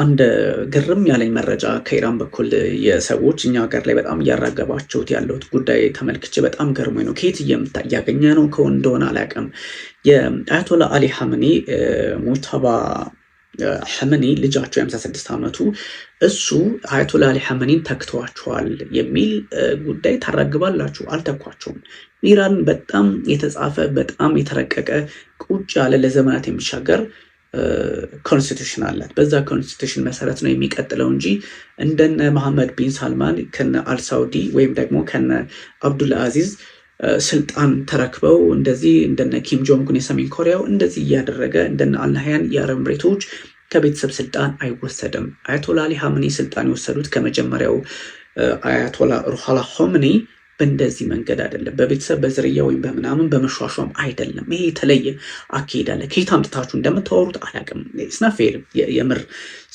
አንድ ግርም ያለኝ መረጃ ከኢራን በኩል የሰዎች እኛ ሀገር ላይ በጣም እያራገባችሁት ያለሁት ጉዳይ ተመልክቼ በጣም ገርሞኝ ነው። ከየት እያገኘ ነው ከሆነ እንደሆነ አላውቅም። የአያቶላ አሊ ሐመኒ ሙጅተባ ሐመኒ ልጃቸው የ56 ዓመቱ እሱ አያቶላ አሊ ሐመኒን ተክተዋቸዋል የሚል ጉዳይ ታራግባላችሁ። አልተኳቸውም። ኢራን በጣም የተጻፈ በጣም የተረቀቀ ቁጭ ያለ ለዘመናት የሚሻገር ኮንስቲቱሽን አላት። በዛ ኮንስቲቱሽን መሰረት ነው የሚቀጥለው እንጂ እንደነ መሐመድ ቢን ሳልማን ከነ አልሳውዲ ወይም ደግሞ ከነ አብዱል አዚዝ ስልጣን ተረክበው እንደዚህ እንደነ ኪም ጆንጉን የሰሜን ኮሪያው እንደዚህ እያደረገ እንደነ አልናህያን የአረብ ኤምሬቶች ከቤተሰብ ስልጣን አይወሰድም። አያቶላ አሊ ሐመኒ ስልጣን የወሰዱት ከመጀመሪያው አያቶላ ሩሃላ ሆምኒ በእንደዚህ መንገድ አይደለም። በቤተሰብ በዝርያ ወይም በምናምን በመሿሿም አይደለም። ይሄ የተለየ አካሄድ አለ። ከየት አምጥታችሁ እንደምታወሩት አላውቅም። ስናፌር የምር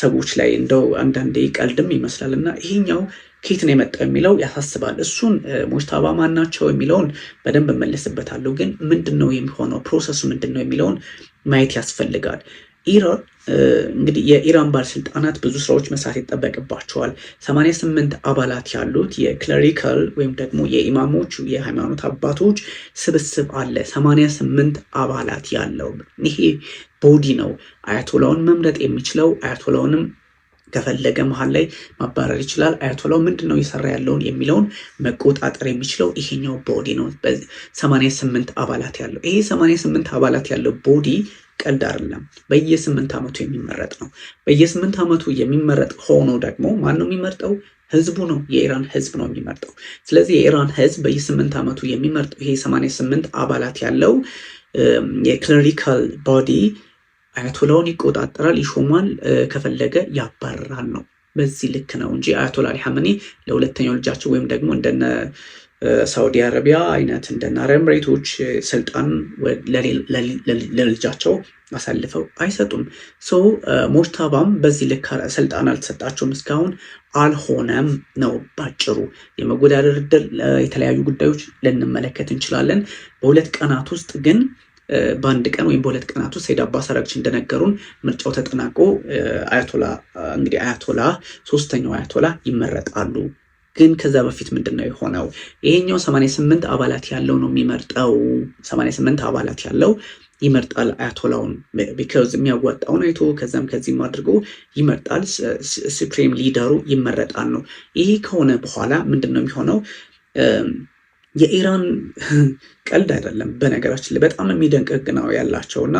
ሰዎች ላይ እንደው አንዳንዴ ቀልድም ይመስላል እና ይሄኛው ከየት ነው የመጣው የሚለው ያሳስባል። እሱን ሙጅተባ ማን ናቸው የሚለውን በደንብ እመለስበታለሁ። ግን ምንድን ነው የሚሆነው ፕሮሰሱ ምንድን ነው የሚለውን ማየት ያስፈልጋል። ኢራን እንግዲህ የኢራን ባለስልጣናት ብዙ ስራዎች መስራት ይጠበቅባቸዋል። 88 አባላት ያሉት የክለሪካል ወይም ደግሞ የኢማሞች የሃይማኖት አባቶች ስብስብ አለ። 88 አባላት ያለው ይሄ ቦዲ ነው አያቶላውን መምረጥ የሚችለው። አያቶላውንም ከፈለገ መሀል ላይ ማባረር ይችላል። አያቶላው ምንድን ነው እየሰራ ያለውን የሚለውን መቆጣጠር የሚችለው ይሄኛው ቦዲ ነው። 88 አባላት ያለው ይሄ 88 አባላት ያለው ቦዲ ቀልድ አይደለም። በየ8 ዓመቱ የሚመረጥ ነው። በየ8 ዓመቱ የሚመረጥ ሆኖ ደግሞ ማን ነው የሚመርጠው? ህዝቡ ነው። የኢራን ህዝብ ነው የሚመርጠው። ስለዚህ የኢራን ህዝብ በየ8 ዓመቱ የሚመርጠው ይሄ 88 አባላት ያለው የክለሪካል ቦዲ አያቶላውን ይቆጣጠራል፣ ይሾማል፣ ከፈለገ ያባርራል ነው። በዚህ ልክ ነው እንጂ አያቶላ አሊ ሐመኒ ለሁለተኛው ልጃቸው ወይም ደግሞ እንደነ ሳውዲ አረቢያ አይነት እንደነ አረብ ኤምሬቶች ስልጣን ለልጃቸው አሳልፈው አይሰጡም። ሰው ሙጅተባም በዚህ ልክ ስልጣን አልተሰጣቸውም፣ እስካሁን አልሆነም ነው ባጭሩ። የመወዳደር ዕድል የተለያዩ ጉዳዮች ልንመለከት እንችላለን። በሁለት ቀናት ውስጥ ግን በአንድ ቀን ወይም በሁለት ቀናት ውስጥ ሰይድ አባስ አራግቺ እንደነገሩን ምርጫው ተጠናቆ አያቶላ እንግዲህ አያቶላ ሶስተኛው አያቶላ ይመረጣሉ። ግን ከዛ በፊት ምንድነው የሆነው? ይሄኛው 88 አባላት ያለው ነው የሚመርጠው። 88 አባላት ያለው ይመርጣል አያቶላውን ቢካዝ የሚያዋጣውን አይቶ ከዛም ከዚህም አድርጎ ይመርጣል። ሱፕሪም ሊደሩ ይመረጣል ነው። ይሄ ከሆነ በኋላ ምንድነው የሚሆነው? የኢራን ቀልድ አይደለም። በነገራችን ላይ በጣም የሚደንቅ ህግ ነው ያላቸውና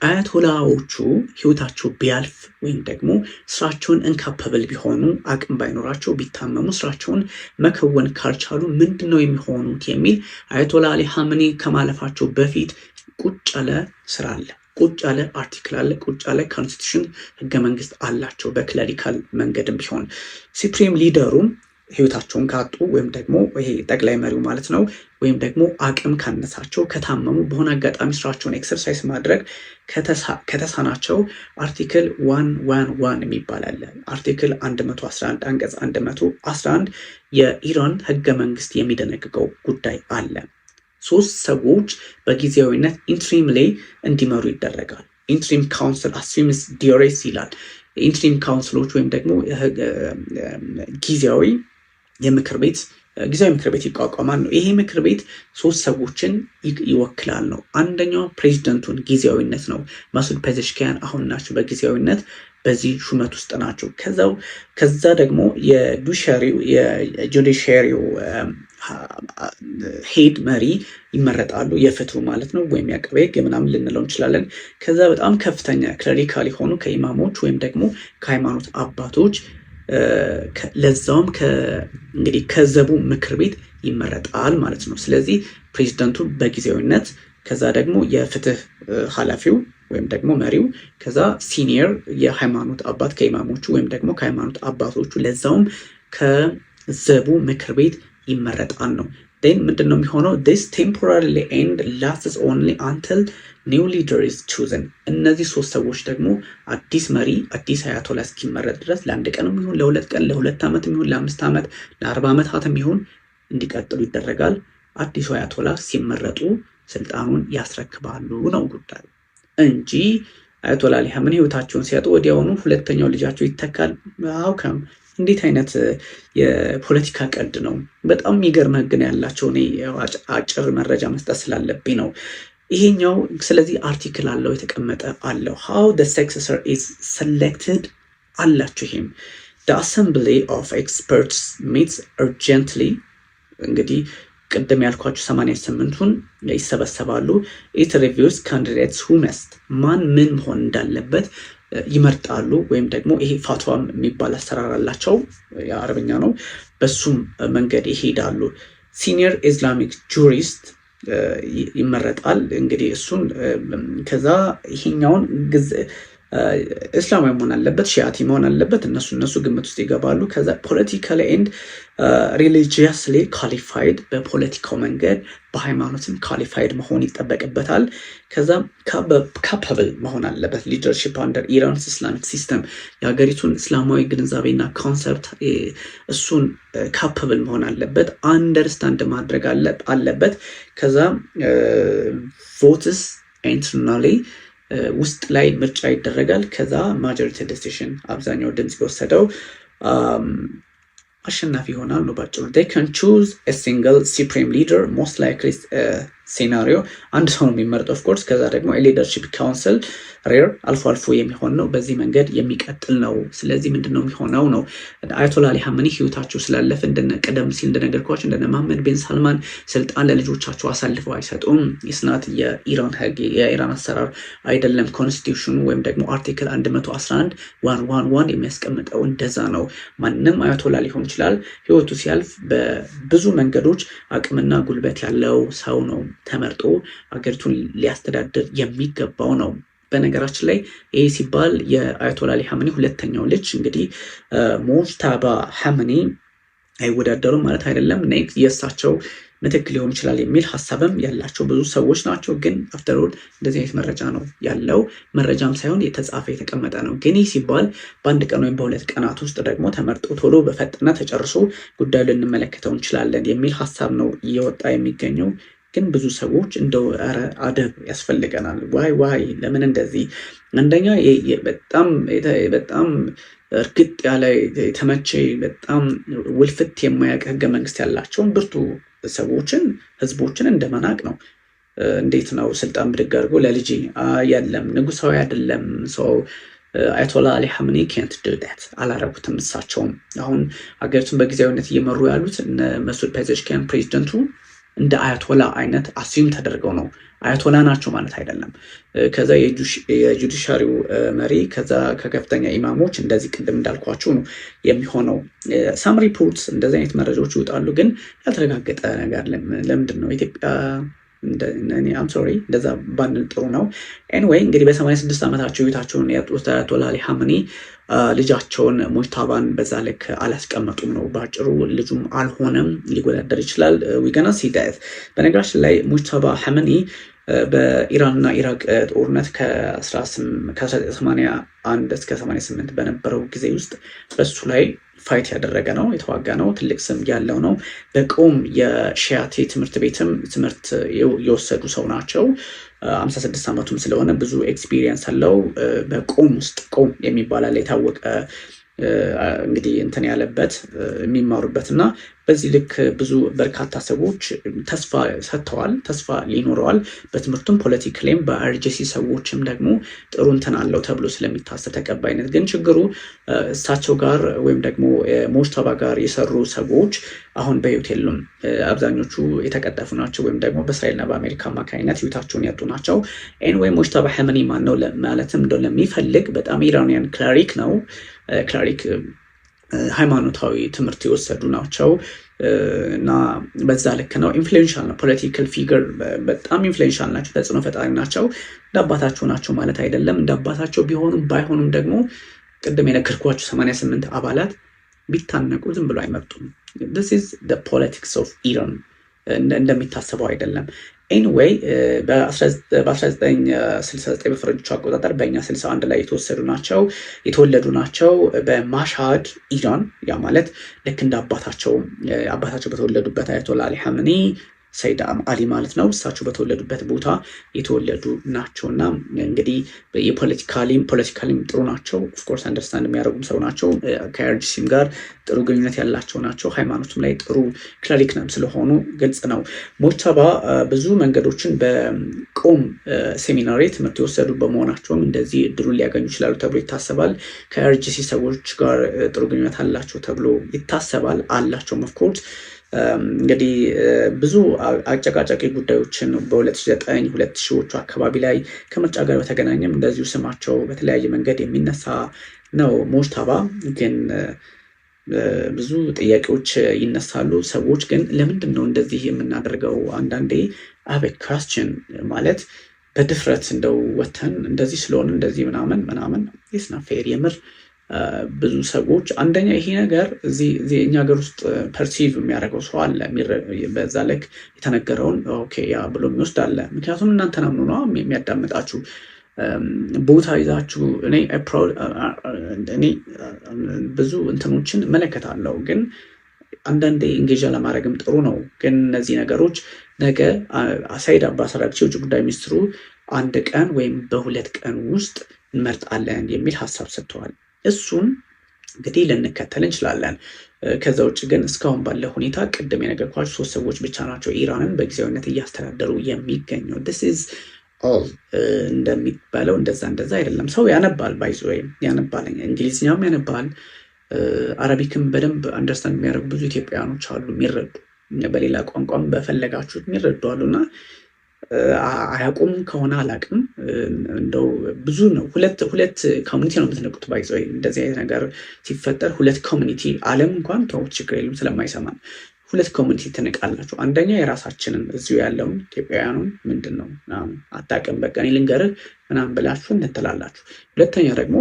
አያቶላዎቹ ህይወታቸው ቢያልፍ ወይም ደግሞ ስራቸውን እንካፐብል ቢሆኑ አቅም ባይኖራቸው ቢታመሙ ስራቸውን መከወን ካልቻሉ ምንድን ነው የሚሆኑት የሚል አያቶላ አሊ ሐመኒ ከማለፋቸው በፊት ቁጭ ያለ ስራ አለ። ቁጭ ያለ አርቲክል አለ። ቁጭ ያለ ኮንስቲቱሽን ህገ መንግስት አላቸው። በክለሪካል መንገድም ቢሆን ሱፕሪም ሊደሩም ህይወታቸውን ካጡ ወይም ደግሞ ይሄ ጠቅላይ መሪው ማለት ነው ወይም ደግሞ አቅም ካነሳቸው ከታመሙ በሆነ አጋጣሚ ስራቸውን ኤክሰርሳይዝ ማድረግ ከተሳናቸው አርቲክል 111 የሚባል አለ። አርቲክል 111 አንቀጽ 111 የኢራን ህገ መንግስት የሚደነግገው ጉዳይ አለ። 3 ሰዎች በጊዜያዊነት ኢንትሪም ላይ እንዲመሩ ይደረጋል። ኢንትሪም ካውንስል አስፊምስ ዲዮሬስ ይላል። ኢንትሪም ካውንስሎች ወይም ደግሞ ጊዜያዊ ምክር ቤት ይቋቋማል ነው። ይሄ ምክር ቤት 3 ሰዎችን ይወክላል ነው። አንደኛው ፕሬዚደንቱን ጊዜያዊነት ነው። ማሱድ ፔዜሽኪያን አሁን ናቸው በጊዜያዊነት በዚህ ሹመት ውስጥ ናቸው። ከዛ ደግሞ የጁዲሻሪው ሄድ መሪ ይመረጣሉ። የፍትሩ ማለት ነው ወይም የአቃቤ ሕግ ምናምን ልንለው እንችላለን። ከዛ በጣም ከፍተኛ ክለሪካል የሆኑ ከኢማሞች ወይም ደግሞ ከሃይማኖት አባቶች ለዛውም እንግዲህ ከዘቡ ምክር ቤት ይመረጣል ማለት ነው። ስለዚህ ፕሬዚደንቱ በጊዜያዊነት ከዛ ደግሞ የፍትህ ኃላፊው ወይም ደግሞ መሪው ከዛ ሲኒየር የሃይማኖት አባት ከኢማሞቹ ወይም ደግሞ ከሃይማኖት አባቶቹ ለዛውም ከዘቡ ምክር ቤት ይመረጣል ነው። then ምንድን ነው የሚሆነው? this temporarily end lasts only until new leader is chosen። እነዚህ 3 ሰዎች ደግሞ አዲስ መሪ አዲስ አያቶላ እስኪመረጥ ድረስ ለአንድ ቀንም ይሁን ለ2 ቀን ለ2 ዓመትም ይሁን ለ5 ዓመት ለ40 ዓመታትም ይሁን እንዲቀጥሉ ይደረጋል። አዲሱ አያቶላ ሲመረጡ ስልጣኑን ያስረክባሉ ነው ጉዳዩ እንጂ አያቶላ አሊ ሀመኒ ህይወታቸውን ሲያጡ ወዲያውኑ ሁለተኛው ልጃቸው ይተካል። አውካም እንዴት አይነት የፖለቲካ ቀድ ነው! በጣም የሚገርም ህግ ነው ያላቸው። እኔ አጭር መረጃ መስጠት ስላለብኝ ነው ይሄኛው። ስለዚህ አርቲክል አለው የተቀመጠ አለው how the successor is selected አላችሁ። ይሄም the assembly of experts meets urgently እንግዲህ ቅድም ያልኳችሁ 88ቱን ይሰበሰባሉ። it reviews candidates who must ማን ምን መሆን እንዳለበት ይመርጣሉ። ወይም ደግሞ ይሄ ፋትዋም የሚባል አሰራር አላቸው፣ የአረብኛ ነው። በሱም መንገድ ይሄዳሉ። ሲኒየር ኢስላሚክ ጁሪስት ይመረጣል። እንግዲህ እሱን ከዛ ይሄኛውን እስላማዊ መሆን አለበት፣ ሺአቲ መሆን አለበት። እነሱ ግምት ውስጥ ይገባሉ። ከዛ ፖለቲካሊ ኤንድ ሪሊጂየስሊ ኳሊፋይድ፣ በፖለቲካው መንገድ በሃይማኖትም ኳሊፋይድ መሆን ይጠበቅበታል። ከዛ ካፓብል መሆን አለበት። ሊደርሺፕ አንደር ኢራንስ ኢስላሚክ ሲስተም፣ የሀገሪቱን እስላማዊ ግንዛቤና ኮንሰፕት እሱን ካፓብል መሆን አለበት። አንደርስታንድ ማድረግ አለበት። ከዛ ቮትስ ኢንተርናሊ ውስጥ ላይ ምርጫ ይደረጋል። ከዛ ማጆሪቲ ዲሲሽን አብዛኛው ድምጽ የወሰደው አሸናፊ ይሆናል ነው ባጭሩ። they can choose a single supreme leader most likely ሴናሪዮ አንድ ሰው ነው የሚመረጥ ኦፍ ኮርስ። ከዛ ደግሞ ሊደርሺፕ ካውንስል ሬር አልፎ አልፎ የሚሆን ነው። በዚህ መንገድ የሚቀጥል ነው። ስለዚህ ምንድነው የሚሆነው ነው አያቶላ አሊ ሀመኒ ህይወታቸው ስላለፈ ቀደም ሲል እንደነገርኳቸው እንደነ መሐመድ ቢን ሳልማን ስልጣን ለልጆቻቸው አሳልፈው አይሰጡም። የስናት የኢራን ህግ የኢራን አሰራር አይደለም። ኮንስቲቱሽኑ ወይም ደግሞ አርቲክል 111 የሚያስቀምጠው እንደዛ ነው። ማንም አያቶላ ሊሆን ይችላል። ህይወቱ ሲያልፍ በብዙ መንገዶች አቅምና ጉልበት ያለው ሰው ነው ተመርጦ አገሪቱን ሊያስተዳድር የሚገባው ነው። በነገራችን ላይ ይሄ ሲባል የአያቶላ አሊ ሀመኒ ሁለተኛው ልጅ እንግዲህ ሙጅተባ ሀመኒ አይወዳደሩም ማለት አይደለም። ኔክስት የእሳቸው ምትክ ሊሆን ይችላል የሚል ሀሳብም ያላቸው ብዙ ሰዎች ናቸው። ግን አፍተር ኦል እንደዚህ አይነት መረጃ ነው ያለው። መረጃም ሳይሆን የተጻፈ የተቀመጠ ነው። ግን ይህ ሲባል በአንድ ቀን ወይም በሁለት ቀናት ውስጥ ደግሞ ተመርጦ ቶሎ በፈጥነ ተጨርሶ ጉዳዩ ልንመለከተው እንችላለን የሚል ሀሳብ ነው እየወጣ የሚገኘው። ግን ብዙ ሰዎች እንደው ኧረ አደብ ያስፈልገናል። ዋይ ለምን እንደዚህ? አንደኛ በጣም እርግጥ ያለ የተመቼ በጣም ውልፍት የማያውቅ ህገ መንግስት ያላቸውን ብርቱ ሰዎችን ህዝቦችን እንደመናቅ ነው። እንዴት ነው ስልጣን ብድግ አድርጎ ለልጅ የለም ንጉሳዊ አይደለም ሰው አያቶላ አሊ ሀመኒ can't do that አላረጉትም። እሳቸውም አሁን ሀገሪቱን በጊዜያዊነት እየመሩ ያሉት እነ መሱድ ፔዜሽኪያን ፕሬዚደንቱ እንደ አያቶላ አይነት አስዩም ተደርገው ነው። አያቶላ ናቸው ማለት አይደለም። ከዛ የጁዲሻሪው መሪ ከዛ ከከፍተኛ ኢማሞች እንደዚህ ቅድም እንዳልኳቸው ነው የሚሆነው። ሳም ሪፖርትስ እንደዚህ አይነት መረጃዎች ይወጣሉ፣ ግን ያልተረጋገጠ ነገር ለምንድን ነው ኢትዮጵያ አም ሶሪ እንደዛ ባንል ጥሩ ነው። ኤኒዌይ እንግዲህ በ86 ዓመታቸው ህይወታቸውን ያጡት አያቶላ አሊ ሀመኒ ልጃቸውን ሙጅተባን በዛ ልክ አላስቀመጡም ነው ባጭሩ። ልጁም አልሆነም፣ ሊወዳደር ይችላል። ዊገና ሲዳት በነገራችን ላይ ሙጅተባ ሀመኒ በኢራንና ኢራቅ ጦርነት ከ1981 እስከ 88 በነበረው ጊዜ ውስጥ በሱ ላይ ፋይት ያደረገ ነው፣ የተዋጋ ነው፣ ትልቅ ስም ያለው ነው። በቆም የሺያቴ ትምህርት ቤትም ትምህርት የወሰዱ ሰው ናቸው። 56 ዓመቱም ስለሆነ ብዙ ኤክስፒሪየንስ አለው። በቆም ውስጥ ቆም የሚባል አለ የታወቀ እንግዲህ እንትን ያለበት የሚማሩበት እና በዚህ ልክ ብዙ በርካታ ሰዎች ተስፋ ሰጥተዋል፣ ተስፋ ሊኖረዋል። በትምህርቱም ፖለቲካሊም በአርጂሲ ሰዎችም ደግሞ ጥሩ እንትን አለው ተብሎ ስለሚታሰብ ተቀባይነት። ግን ችግሩ እሳቸው ጋር ወይም ደግሞ ሙጅተባ ጋር የሰሩ ሰዎች አሁን በህይወት የሉም። አብዛኞቹ የተቀጠፉ ናቸው ወይም ደግሞ በእስራኤልና በአሜሪካ አማካኝነት ህይወታቸውን ያጡ ናቸው። ኤኒዌይ ሙጅተባ ሀመኒ ማን ነው ማለትም እንደው ለሚፈልግ በጣም ኢራኒያን ክላሪክ ነው። ክላሪክ ሃይማኖታዊ ትምህርት የወሰዱ ናቸው እና በዛ ልክ ነው። ኢንፍሉዌንሻል ነው። ፖለቲካል ፊገር በጣም ኢንፍሉዌንሻል ናቸው። ተጽዕኖ ፈጣሪ ናቸው። እንደ አባታቸው ናቸው ማለት አይደለም። እንደ አባታቸው ቢሆኑም ባይሆኑም ደግሞ ቅድም የነገርኳቸው 88 አባላት ቢታነቁ ዝም ብሎ አይመርጡም። this is the politics of Iran እንደሚታሰበው አይደለም። ኤኒዌይ በ1969 በፈረንጆቹ አቆጣጠር በእኛ 61 ላይ የተወለዱ ናቸው በማሻድ ኢራን። ያ ማለት ልክ እንደ አባታቸው በተወለዱበት አያቶላ አሊ ሀመኒ ሰይድ አሊ ማለት ነው። እሳቸው በተወለዱበት ቦታ የተወለዱ ናቸውና እንግዲህ ፖለቲካሊም ጥሩ ናቸው። ኦፍኮርስ አንደርስታንድ የሚያደርጉም ሰው ናቸው። ከአርጂሲም ጋር ጥሩ ግንኙነት ያላቸው ናቸው። ሃይማኖቱም ላይ ጥሩ ክላሪክነም ስለሆኑ ግልጽ ነው። ሞጅተባ ብዙ መንገዶችን በቆም ሴሚናሪ ትምህርት የወሰዱ በመሆናቸውም እንደዚህ እድሉን ሊያገኙ ይችላሉ ተብሎ ይታሰባል። ከአርጂሲ ሰዎች ጋር ጥሩ ግንኙነት አላቸው ተብሎ ይታሰባል። አላቸውም ኦፍኮርስ እንግዲህ ብዙ አጨቃጫቂ ጉዳዮችን በ2009 2000ዎቹ አካባቢ ላይ ከምርጫ ጋር በተገናኘም እንደዚሁ ስማቸው በተለያየ መንገድ የሚነሳ ነው። ሞጅተባ ግን ብዙ ጥያቄዎች ይነሳሉ። ሰዎች ግን ለምንድን ነው እንደዚህ የምናደርገው? አንዳንዴ አበ ኳስችን ማለት በድፍረት እንደው ወተን እንደዚህ ስለሆነ እንደዚህ ምናምን ስና ፌር የምር ብዙ ሰዎች አንደኛ ይሄ ነገር እዚህ እኛ ሀገር ውስጥ ፐርሲቭ የሚያደርገው ሰው አለ። በዛ ልክ የተነገረውን ኦኬ ያ ብሎ የሚወስድ አለ። ምክንያቱም እናንተን አምኖ ነው የሚያዳምጣችሁ። ቦታ ይዛችሁ እኔ ብዙ እንትኖችን እመለከታለሁ፣ ግን አንዳንዴ እንጌጃ ለማድረግም ጥሩ ነው። ግን እነዚህ ነገሮች ነገ ሰይድ አባስ አራግቺ የውጭ ጉዳይ ሚኒስትሩ አንድ ቀን ወይም በሁለት ቀን ውስጥ እንመርጣለን የሚል ሀሳብ ሰጥተዋል። እሱን እንግዲህ ልንከተል እንችላለን። ከዛ ውጭ ግን እስካሁን ባለ ሁኔታ ቅድም የነገርኳችሁ 3 ሰዎች ብቻ ናቸው ኢራንን በጊዜያዊነት እያስተዳደሩ የሚገኘው። this is all እንደሚባለው እንደዛ አይደለም። ሰው ያነባል፣ ወይም ያነባል፣ እንግሊዝኛም ያነባል፣ አረቢክም በደንብ አንደርስታንድ የሚያደርጉ ብዙ ኢትዮጵያውያኖች አሉ የሚረዱ፣ በሌላ ቋንቋም በፈለጋችሁት የሚረዱ አሉና አያውቁም ከሆነ አላውቅም። እንደው ብዙ ነው። ሁለት ኮሚኒቲ ነው የምትነቁት። ባይዘው እንደዚህ አይነት ነገር ሲፈጠር ሁለት ኮሚኒቲ ዓለም እንኳን ተውት ችግር የለም ስለማይሰማን 2 ኮሚኒቲ ትንቃላችሁ። አንደኛ የራሳችንን እዚሁ ያለውን ኢትዮጵያውያኑን ምንድነው አታውቅም በቃ እኔ ልንገርህ ምናምን ብላችሁ እንትላላችሁ። ሁለተኛ ደግሞ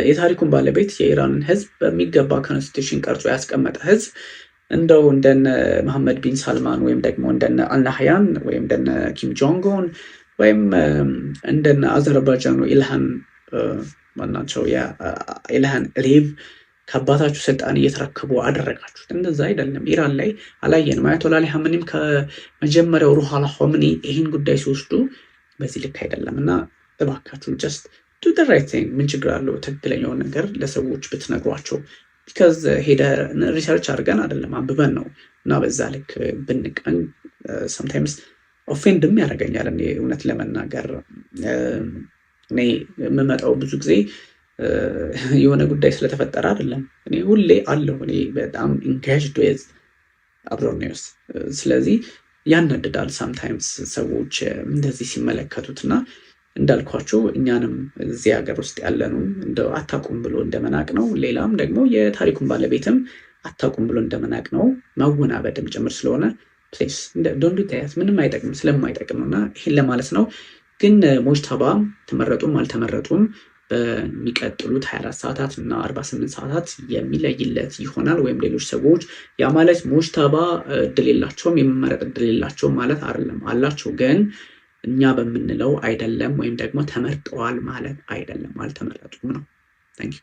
የታሪኩን ባለቤት የኢራንን ህዝብ በሚገባ ኮንስቲቱሽን ቀርጾ ያስቀመጠ ህዝብ እንደው እንደነ መሐመድ ቢን ሳልማን ወይም ደግሞ እንደነ አልናህያን ወይም እንደነ ኪም ጆንግ ኡን ወይም እንደነ አዘርባይጃኑ ኢልሃን ማናቸው ኢልሃን አሊየቭ ከአባታችሁ ስልጣን እየተረከቡ አደረጋችሁት። እንደዛ አይደለም። ኢራን ላይ አላየንም። አያቶላ አሊ ኻሜኒም ከመጀመሪያው ሩሃላ ኾሜኒ ይህን ጉዳይ ሲወስዱ በዚህ ልክ አይደለም እና እባካችሁ ጀስት ዱ ዘ ራይት ቲንግ። ምን ችግር አለው ትክክለኛውን ነገር ለሰዎች ብትነግሯቸው? ቢካዝ ሄደን ሪሰርች አድርገን አይደለም አንብበን ነው። እና በዛ ልክ ብንቀን ሰምታይምስ ኦፌንድም ያደርገኛል። እኔ እውነት ለመናገር እኔ የምመጣው ብዙ ጊዜ የሆነ ጉዳይ ስለተፈጠረ አይደለም። እኔ ሁሌ አለሁ። እኔ በጣም ኢንጌጅድ ዊዝ አብሮኒውስ። ስለዚህ ያናድዳል ሳምታይምስ ሰዎች እንደዚህ ሲመለከቱትና እንዳልኳችሁ እኛንም እዚህ ሀገር ውስጥ ያለንም እንደው አታቁም ብሎ እንደመናቅ ነው። ሌላም ደግሞ የታሪኩን ባለቤትም አታቁም ብሎ እንደመናቅ ነው። ማወናበድም ጭምር ስለሆነ ፕሊስ ዶንት ዱ ዳት። ምንም አይጠቅም ስለማይጠቅም ነውና ይሄን ለማለት ነው። ግን ሞጅተባ ተመረጡም አልተመረጡም በሚቀጥሉት 24 ሰዓታት እና 48 ሰዓታት የሚለይለት ይሆናል። ወይም ሌሎች ሰዎች ያ ማለት ሞጅተባ እድል የላቸውም የመመረጥ እድል የላቸውም ማለት አይደለም። አላቸው፣ ግን እኛ በምንለው አይደለም። ወይም ደግሞ ተመርጠዋል ማለት አይደለም፣ አልተመረጡም ነው። ታንኪዩ